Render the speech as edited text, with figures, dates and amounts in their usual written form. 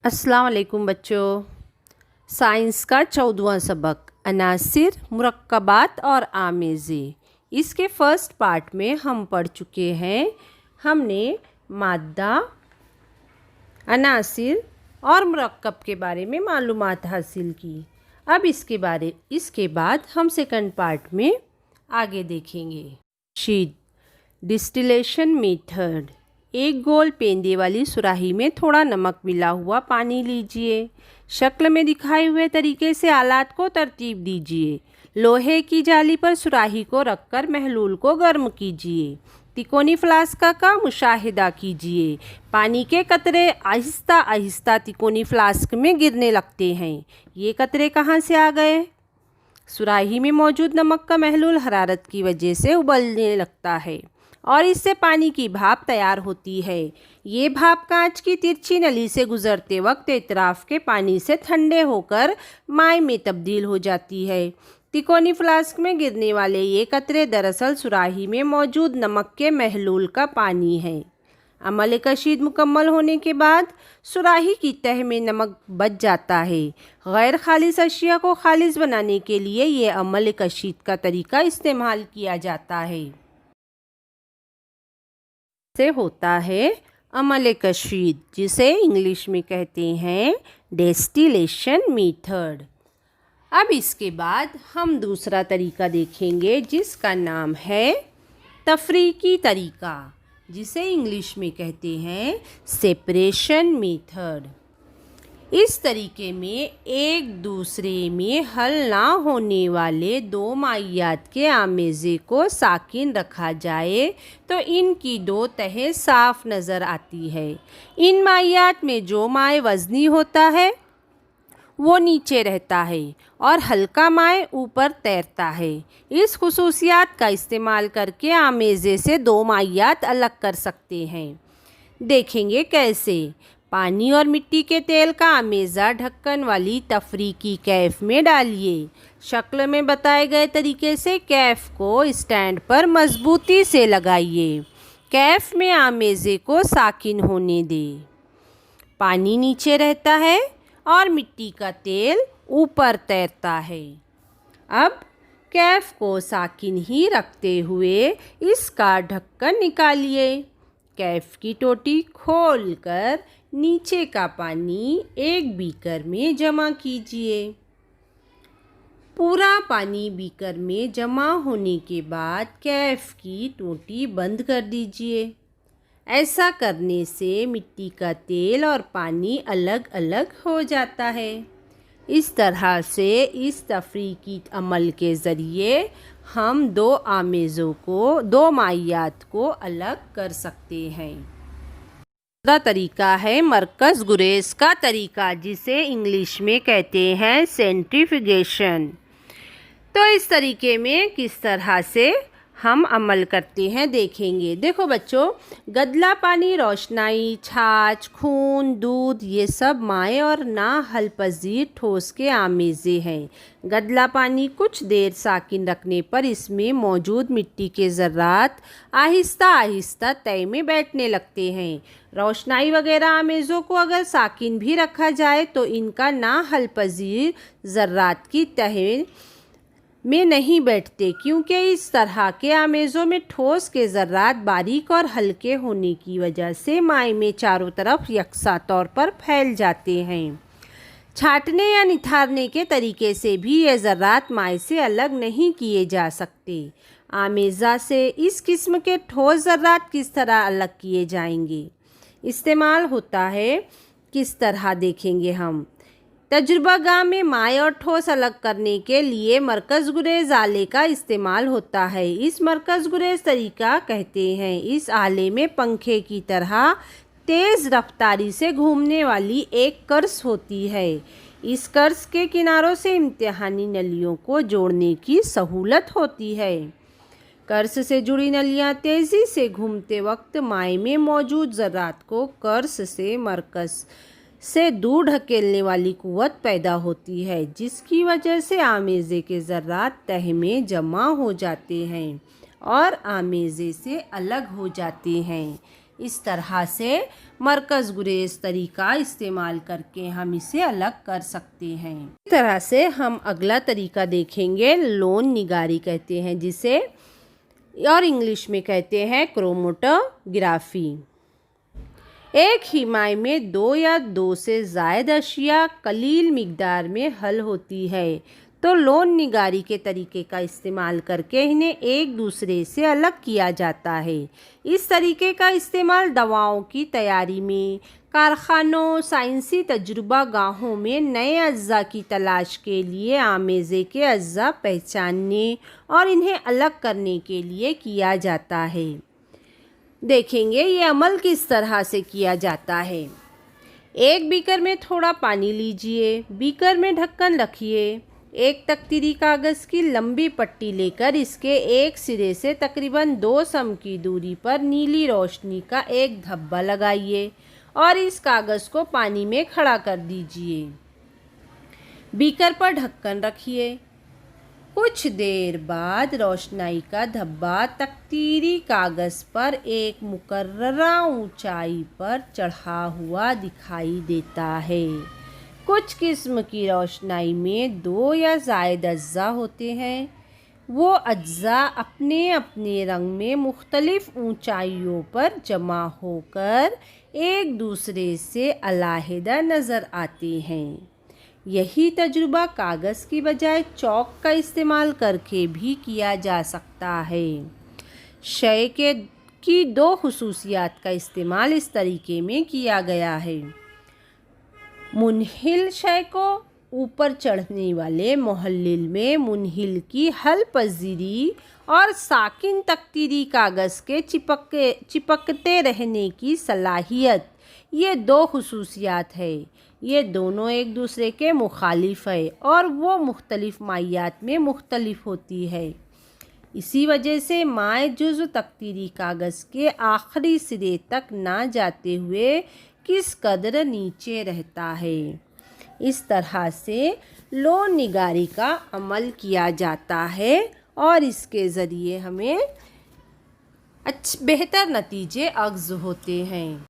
अस्सलाम वालेकुम बच्चों। साइंस का 14वां सबक अनासिर, मुरक्कबात और आमेज़े। इसके फर्स्ट पार्ट में हम पढ़ चुके हैं। हमने मादा, अनासिर और मुरक्कब के बारे में मालूमात हासिल की। अब इसके बाद हम सेकंड पार्ट में आगे देखेंगे। Sheet distillation method. एक गोल पेंदे वाली सुराही में थोड़ा नमक मिला हुआ पानी लीजिए। शक्ल में दिखाए हुए तरीके से आलात को तरतीब दीजिए। लोहे की जाली पर सुराही को रखकर महलूल को गर्म कीजिए। तिकोनी फ्लास्क का मुशाहिदा कीजिए। पानी के कतरे आहिस्ता आहिस्ता तिकोनी फ्लास्क में गिरने लगते हैं। ये कतरे कहाँ से आ गए? सुराही में मौजूद नमक का महलूल हरारत की वजह से उबलने लगता है और इससे पानी की भाप तैयार होती है। ये भाप कांच की तिरछी नली से गुजरते वक्त इतराफ के पानी से ठंडे होकर माय में तब्दील हो जाती है। तिकोनी फ्लास्क में गिरने वाले ये कतरे दरअसल सुराही में मौजूद नमक के महलूल का पानी है। अमल कशीद मुकम्मल होने के बाद सुराही की तह में नमक बच जाता है। गैर खालिस अशिया को खालिस बनाने के लिए ये अमल कशीद का तरीका इस्तेमाल किया जाता है। से होता है अमल कशीद, जिसे इंग्लिश में कहते हैं डेस्टिलेशन मेथड। अब इसके बाद हम दूसरा तरीका देखेंगे जिसका नाम है तफरीकी तरीका, जिसे इंग्लिश में कहते हैं सेपरेशन मेथड। इस तरीके में एक दूसरे में हल ना होने वाले दो माइयात के आमेज़े को साकिन रखा जाए तो इनकी दो तहें साफ नज़र आती है। इन माइयात में जो माए वज़नी होता है वो नीचे रहता है और हल्का माए ऊपर तैरता है। इस खुसूसियात का इस्तेमाल करके आमेज़े से दो माइयात अलग कर सकते हैं। देखेंगे कैसे। पानी और मिट्टी के तेल का आमेज़ा ढक्कन वाली तफरीकी कैफ में डालिए। शक्ल में बताए गए तरीके से कैफ को स्टैंड पर मजबूती से लगाइए। कैफ में आमेज़े को साकिन होने दें। पानी नीचे रहता है और मिट्टी का तेल ऊपर तैरता है। अब कैफ को साकिन ही रखते हुए इसका ढक्कन निकालिए। कैफ की टोटी खोलकर नीचे का पानी एक बीकर में जमा कीजिए। पूरा पानी बीकर में जमा होने के बाद कैफ की टोटी बंद कर दीजिए। ऐसा करने से मिट्टी का तेल और पानी अलग अलग हो जाता है। इस तरह से इस तफरीकी अमल के ज़रिए हम दो माइयात को अलग कर सकते हैं। दूसरा तरीका है मरकज़ गुरेज का तरीका, जिसे इंग्लिश में कहते हैं सेंट्रीफ्यूगेशन। तो इस तरीके में किस तरह से हम अमल करते हैं देखेंगे। देखो बच्चों, गदला पानी, रोशनाई, छाछ, खून, दूध ये सब माए और ना हल पजीर ठोस के आमेज़े हैं। गदला पानी कुछ देर साकिन रखने पर इसमें मौजूद मिट्टी के ज़र्रात आहिस्ता आहिस्ता तय में बैठने लगते हैं। रोशनाई वगैरह आमेज़ों को अगर साकिन भी रखा जाए तो इनका ना हल पजीर ज़र्रात की तह में नहीं बैठते, क्योंकि इस तरह के आमेज़ों में ठोस के ज़र्रात बारीक और हल्के होने की वजह से माए में चारों तरफ यकसा तौर पर फैल जाते हैं। छाँटने या निथारने के तरीके से भी ये ज़र्रात माए से अलग नहीं किए जा सकते। आमेज़ा से इस किस्म के ठोस ज़र्रात किस तरह अलग किए जाएंगे, इस्तेमाल होता है किस तरह देखेंगे हम। तजुर्बागाह में माए और ठोस अलग करने के लिए मरकज़ गुरेज आले का इस्तेमाल होता है। इस मरकज़ गुरेज तरीका कहते हैं। इस आले में पंखे की तरह तेज़ रफ्तारी से घूमने वाली एक कर्स होती है। इस कर्स के किनारों से इम्तिहानी नलियों को जोड़ने की सहूलत होती है। कर्स से जुड़ी नलियाँ तेज़ी से घूमते वक्त माए में मौजूद ज़र्रात को कर्स से मरकज़ से दूर ढकेलने वाली कुव्वत पैदा होती है, जिसकी वजह से आमेज़े के ज़र्रात तह में जमा हो जाते हैं और आमेज़े से अलग हो जाते हैं। इस तरह से मरकज़ गुरेज तरीका इस्तेमाल करके हम इसे अलग कर सकते हैं। इस तरह से हम अगला तरीका देखेंगे, लोन निगारी कहते हैं जिसे, और इंग्लिश में कहते हैं क्रोमेटोग्राफी। एक हिमाय में 2 या 2 से ज़ायद अशिया कलील मिक़दार में हल होती है तो लोन निगारी के तरीके का इस्तेमाल करके इन्हें एक दूसरे से अलग किया जाता है। इस तरीके का इस्तेमाल दवाओं की तैयारी में, कारखानों, साइंसी तजुर्बा गाहों में नए अज्जा की तलाश के लिए, आमेज़े के अज्जा पहचानने और इन्हें अलग करने के लिए किया जाता है। देखेंगे ये अमल किस तरह से किया जाता है। एक बीकर में थोड़ा पानी लीजिए, बीकर में ढक्कन रखिए, एक तकतीरी कागज़ की लंबी पट्टी लेकर इसके एक सिरे से तकरीबन 2 सम की दूरी पर नीली रोशनी का एक धब्बा लगाइए और इस कागज़ को पानी में खड़ा कर दीजिए। बीकर पर ढक्कन रखिए। कुछ देर बाद रोशनाई का धब्बा तकतीरी कागज़ पर एक मुकर्ररा ऊंचाई पर चढ़ा हुआ दिखाई देता है। कुछ किस्म की रोशनाई में 2 या ज़ायद अज्जा होते हैं। वो अज्जा अपने अपने रंग में मुख्तलिफ ऊंचाइयों पर जमा होकर एक दूसरे से अलहदा नज़र आते हैं। यही तजुर्बा कागज़ की बजाय चौक का इस्तेमाल करके भी किया जा सकता है। शय की 2 खुसूसियात का इस्तेमाल इस तरीके में किया गया है। मुनहिल शय को ऊपर चढ़ने वाले मुहल्लिल में मुनहिल की हल पजीरी और साकिन तकतीरी कागज़ के चिपकते रहने की सलाहियत, ये 2 खुसूसियात है। ये दोनों एक दूसरे के मुखालिफ है और वो मुख्तलिफ मायात में मुख्तलिफ होती है। इसी वजह से माए जुज़्व तकतीरी कागज़ के आखिरी सिरे तक ना जाते हुए किस कदर नीचे रहता है। इस तरह से लोन निगारी का अमल किया जाता है और इसके ज़रिए हमें बेहतर नतीजे अख्ज़ होते हैं।